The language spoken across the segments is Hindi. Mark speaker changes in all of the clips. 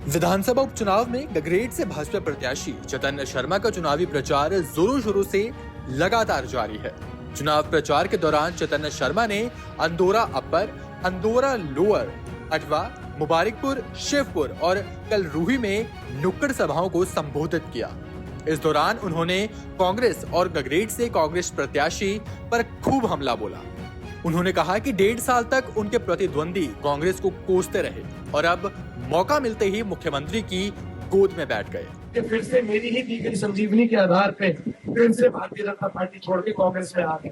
Speaker 1: विधानसभा उपचुनाव में गगरेट से भाजपा प्रत्याशी चैतन्य शर्मा का चुनावी प्रचार जोरों शोरों से लगातार जारी है। चुनाव प्रचार के दौरान चैतन्य शर्मा ने अंदौरा अपर, अंदौरा लोअर, अटवा, मुबारकपुर, शिवपुर और कल रूही में नुक्कड़ सभाओं को संबोधित किया। इस दौरान उन्होंने कांग्रेस और गगरेट से कांग्रेस प्रत्याशी पर खूब हमला बोला। उन्होंने कहा कि 1.5 साल तक उनके प्रतिद्वंदी कांग्रेस को कोसते रहे और अब मौका मिलते ही मुख्यमंत्री की गोद में बैठ गए।
Speaker 2: फिर से मेरी ही दी गई संजीवनी के आधार पे फिर से भारतीय जनता पार्टी छोड़ के कांग्रेस में आ गए।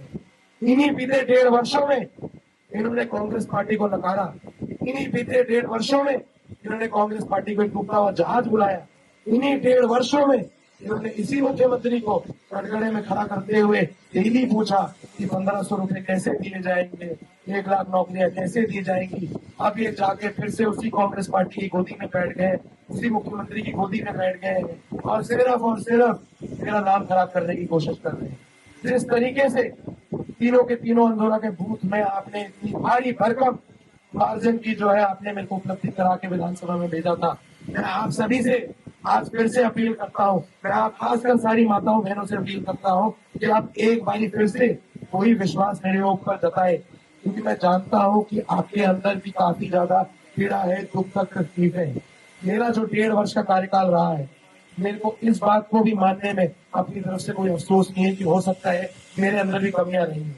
Speaker 2: इन्हीं बीते 1.5 वर्षों में इन्होंने कांग्रेस पार्टी को नकारा। इन्हीं बीते 1.5 वर्षों में इन्होंने कांग्रेस पार्टी को एक डूबता हुआ जहाज बुलाया। इन्हीं 1.5 वर्षों में इन्होंने इसी मुख्यमंत्री को कटघरे में खड़ा करते हुए डेली पूछा कि 1500 रुपए कैसे दिए जाएंगे, 1 लाख नौकरियां कैसे दी जाएंगी। अब ये जाके फिर से उसी कांग्रेस पार्टी की गोदी में बैठ गए, उसी मुख्यमंत्री की गोदी में बैठ गए और सिर्फ मेरा नाम खराब करने की कोशिश कर रहे हैं। जिस तरीके से तीनों के तीनों अंदौरा के बूथ में आपने इतनी भारी भरकम मार्जिन की जो है आपने मेरे को उपलब्धि करा के विधानसभा में भेजा था, मैं आप सभी से आज फिर से अपील करता हूँ। मैं आप खासकर सारी माताओं बहनों से अपील करता हूँ कि आप एक बारी फिर से कोई विश्वास मेरे ऊपर जताए, क्योंकि मैं जानता हूँ कि आपके अंदर भी काफी ज्यादा पीड़ा है, दुख तकलीफ है। मेरा जो 1.5 वर्ष का कार्यकाल रहा है, मेरे को इस बात को भी मानने में अपनी तरफ से कोई अफसोस नहीं है कि हो सकता है मेरे अंदर भी कमियां रही हैं।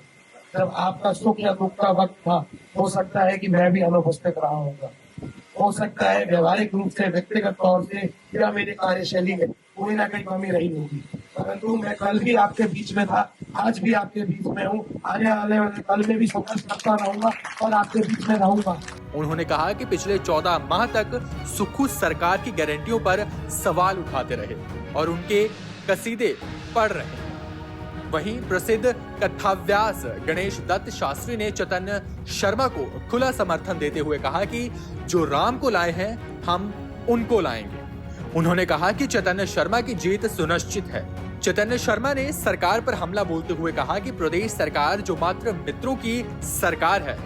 Speaker 2: जब आपका सुख या दुख का वक्त था, हो सकता है कि मैं भी अनुपस्थित रहा होगा। हो सकता है व्यवहारिक रूप से, व्यक्तिगत तौर से या मेरे कार्यशैली में कोई ना कोई कमी रही होगी, परंतु मैं कल भी आपके बीच में था, आज भी आपके बीच में हूँ, आने वाले कल में भी संघर्ष करता रहूंगा और आपके बीच में रहूंगा।
Speaker 1: उन्होंने कहा कि पिछले 14 माह तक सुक्खू सरकार की गारंटियों पर सवाल उठाते रहे और उनके कसीदे पढ़ रहे। वहीं प्रसिद्ध कथाव्यास गणेश दत्त शास्त्री ने चैतन्य शर्मा को खुला समर्थन देते हुए कहा कि जो राम को लाए हैं हम उनको लाएंगे। उन्होंने कहा कि चैतन्य शर्मा की जीत सुनिश्चित है। चैतन्य शर्मा ने सरकार पर हमला बोलते हुए कहा कि प्रदेश सरकार जो मात्र मित्रों की सरकार है,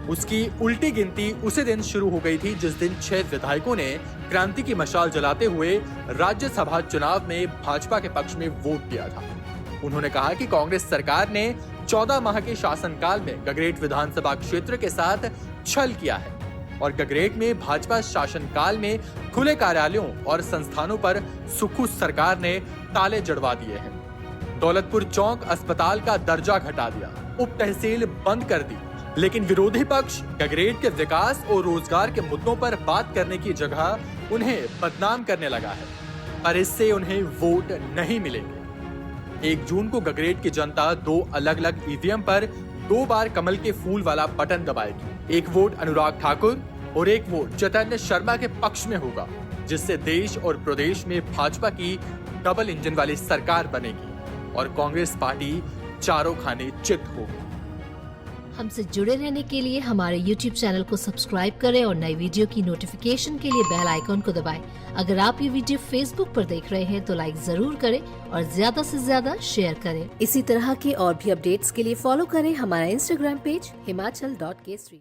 Speaker 1: उसकी उल्टी गिनती उसी दिन शुरू हो गई थी जिस दिन 6 विधायकों ने क्रांति की मशाल जलाते हुए राज्यसभा चुनाव में भाजपा के पक्ष में वोट दिया था। उन्होंने कहा कि कांग्रेस सरकार ने 14 माह के शासनकाल में गगरेट विधानसभा क्षेत्र के साथ छल किया है और गगरेट में भाजपा शासनकाल में खुले कार्यालयों और संस्थानों पर सुक्खू सरकार ने ताले जड़वा दिए हैं। दौलतपुर चौक अस्पताल का दर्जा घटा दिया, उप तहसील बंद कर दी, लेकिन विरोधी पक्ष गगरेट के विकास और रोजगार के मुद्दों पर बात करने की जगह उन्हें बदनाम करने लगा है, पर इससे उन्हें वोट नहीं मिलेंगे। 1 जून को गगरेट की जनता 2 अलग-अलग ईवीएम पर 2 बार कमल के फूल वाला बटन दबाएगी। 1 वोट अनुराग ठाकुर और 1 वोट चैतन्य शर्मा के पक्ष में होगा, जिससे देश और प्रदेश में भाजपा की डबल इंजन वाली सरकार बनेगी और कांग्रेस पार्टी चारों खाने चित होगी।
Speaker 3: हमसे जुड़े रहने के लिए हमारे YouTube चैनल को सब्सक्राइब करें और नई वीडियो की नोटिफिकेशन के लिए बेल आइकॉन को दबाएं। अगर आप ये वीडियो Facebook पर देख रहे हैं तो लाइक जरूर करें और ज्यादा से ज्यादा शेयर करें। इसी तरह के और भी अपडेट्स के लिए फॉलो करें हमारा Instagram पेज himachal.k3।